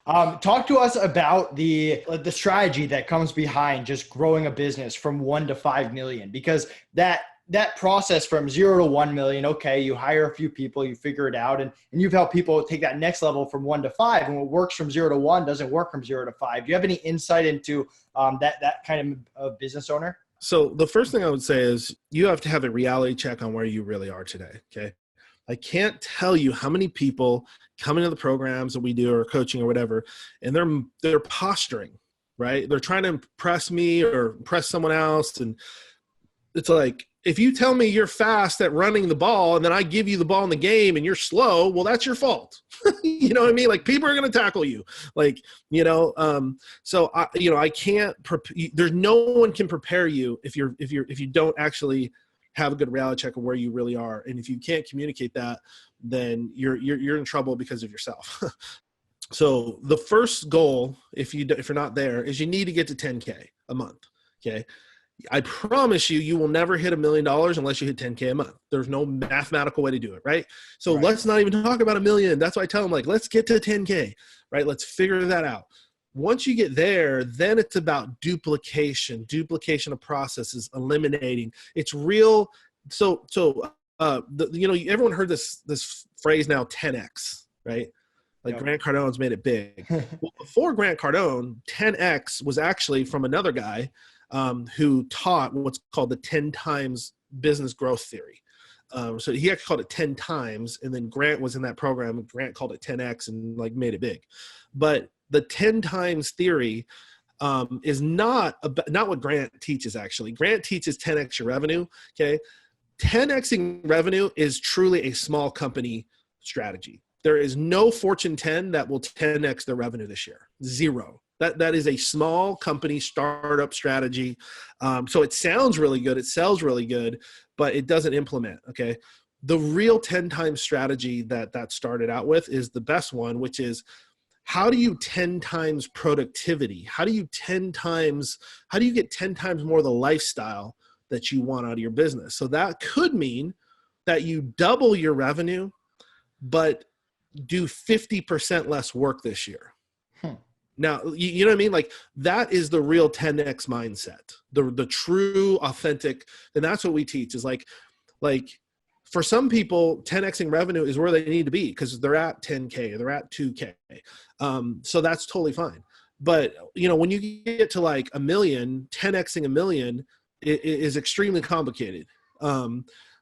Talk to us about the strategy that comes behind just growing a business from 1 to 5 million, because that process from 0 to 1 million, okay, you hire a few people, you figure it out, and you've helped people take that next level from 1 to 5. And what works from 0 to 1 doesn't work from 0 to 5. Do you have any insight into that kind of business owner? So the first thing I would say is you have to have a reality check on where you really are today. Okay. I can't tell you how many people come into the programs that we do or coaching or whatever, and they're posturing, right? They're trying to impress me or impress someone else. And it's like, if you tell me you're fast at running the ball and then I give you the ball in the game and you're slow, well, that's your fault. You know what I mean? Like, people are going to tackle you. Like, so I can't, there's no one can prepare you if you don't actually have a good reality check of where you really are. And if you can't communicate that, then you're in trouble because of yourself. So the first goal, if you're not there, is you need to get to 10K a month. Okay. I promise you will never hit $1 million unless you hit 10K a month. There's no mathematical way to do it, right? So Let's not even talk about 1 million. That's why I tell them, like, let's get to 10K, right? Let's figure that out. Once you get there, then it's about duplication of processes, eliminating. It's real. Everyone heard this phrase now, 10X, right? Like, yep. Grant Cardone's made it big. Well, before Grant Cardone, 10X was actually from another guy who taught what's called the 10 times business growth theory. So he actually called it 10 times, and then Grant was in that program, and Grant called it 10X and like made it big. But the 10 times theory is not what Grant teaches. Actually, Grant teaches 10X your revenue. Okay. 10Xing revenue is truly a small company strategy. There is no Fortune 10 that will 10X their revenue this year. Zero. That is a small company startup strategy. So it sounds really good. It sells really good, but it doesn't implement. Okay. The real 10 times strategy that started out with is the best one, which is, how do you 10 times productivity? How do you get 10 times more of the lifestyle that you want out of your business? So that could mean that you double your revenue, but do 50% less work this year. Now, you know what I mean? Like, that is the real 10X mindset, the true, authentic. And that's what we teach is like for some people, 10Xing revenue is where they need to be because they're at 10K, they're at 2K. So that's totally fine. But, when you get to like 1 million, 10Xing 1 million is extremely complicated.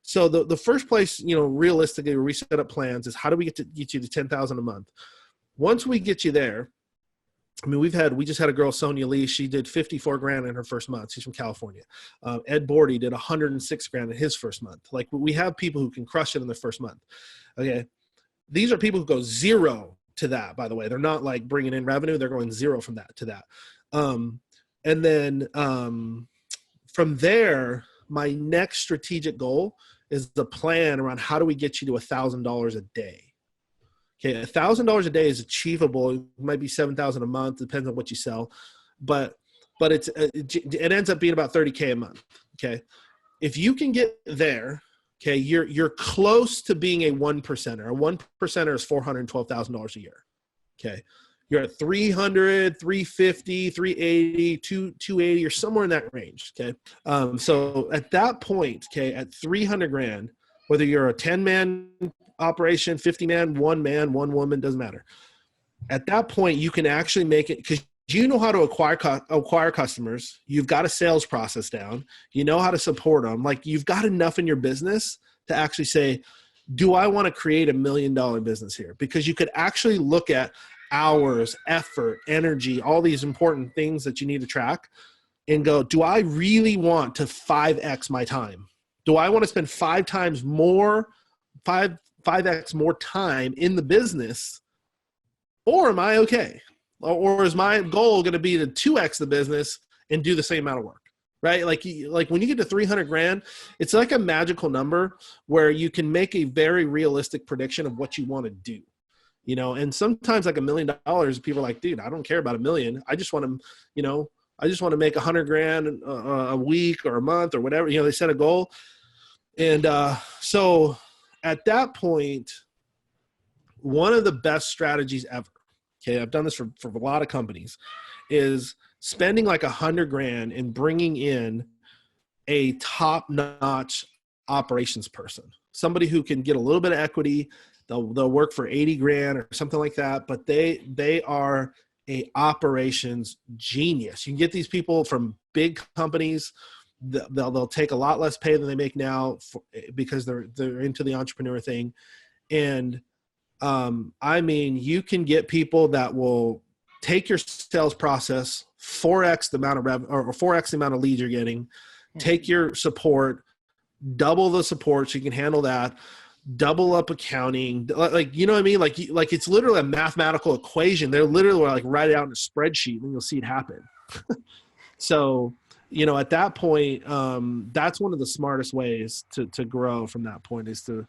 So the first place, realistically, where we set up plans is, how do we get you to 10,000 a month? Once we get you there, I mean, we just had a girl, Sonia Lee. She did 54 grand in her first month. She's from California. Ed Bordy did 106 grand in his first month. Like, we have people who can crush it in their first month. Okay. These are people who go zero to that, by the way. They're not like bringing in revenue. They're going zero from that to that. And then from there, my next strategic goal is the plan around how do we get you to $1,000 a day. Okay, $1,000 a day is achievable. It might be $7,000 a month, depends on what you sell, but it ends up being about 30K a month. Okay, if you can get there, okay, you're close to being a 1%er. A 1%er is $412,000 a year. Okay, you're at 300, 350, 380, 280, or somewhere in that range. Okay, so at that point, okay, at 300 grand, whether you're a 10-man operation, 50-man, one woman, doesn't matter. At that point, you can actually make it, because you know how to acquire customers. You've got a sales process down. You know how to support them. Like, you've got enough in your business to actually say, do I want to create $1 million business here? Because you could actually look at hours, effort, energy, all these important things that you need to track and go, do I really want to 5X my time? Do I want to spend 5x more time in the business, or am I okay? Or is my goal going to be to 2X the business and do the same amount of work, right? Like when you get to 300 grand, it's like a magical number where you can make a very realistic prediction of what you want to do, and sometimes like $1 million, people are like, dude, I don't care about 1 million. I just want to make 100 grand a week or a month or whatever, they set a goal. And so at that point, one of the best strategies ever, Okay. I've done this for a lot of companies, is spending like $100,000 and bringing in a top-notch operations person, somebody who can get a little bit of equity. They'll work for $80,000 or something like that, but they are a operations genius. You can get these people from big companies. They'll take a lot less pay than they make now because they're into the entrepreneur thing. And I mean, you can get people that will take your sales process 4x the amount of or 4x the amount of leads you're getting, take your support, double the support so you can handle that, double up accounting, like, you know what I mean? Like it's literally a mathematical equation. They're literally like write it out in a spreadsheet and you'll see it happen. So, you know, at that point, that's one of the smartest ways to grow from that point is to,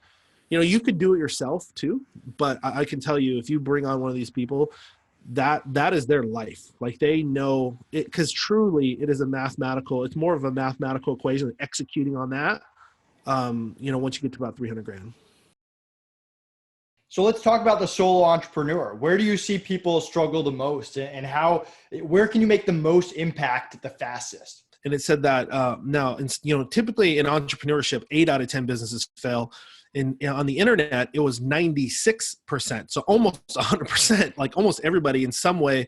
you know, you could do it yourself too, but I can tell you, if you bring on one of these people, that is their life. Like they know it, because truly it is it's more of a mathematical equation, executing on that. You know, once you get to about $300,000. So let's talk about the solo entrepreneur. Where do you see people struggle the most, and where can you make the most impact the fastest? And it said that now, you know, typically in entrepreneurship, 8 out of 10 businesses fail. And on the internet, it was 96%. So almost 100%, like almost everybody in some way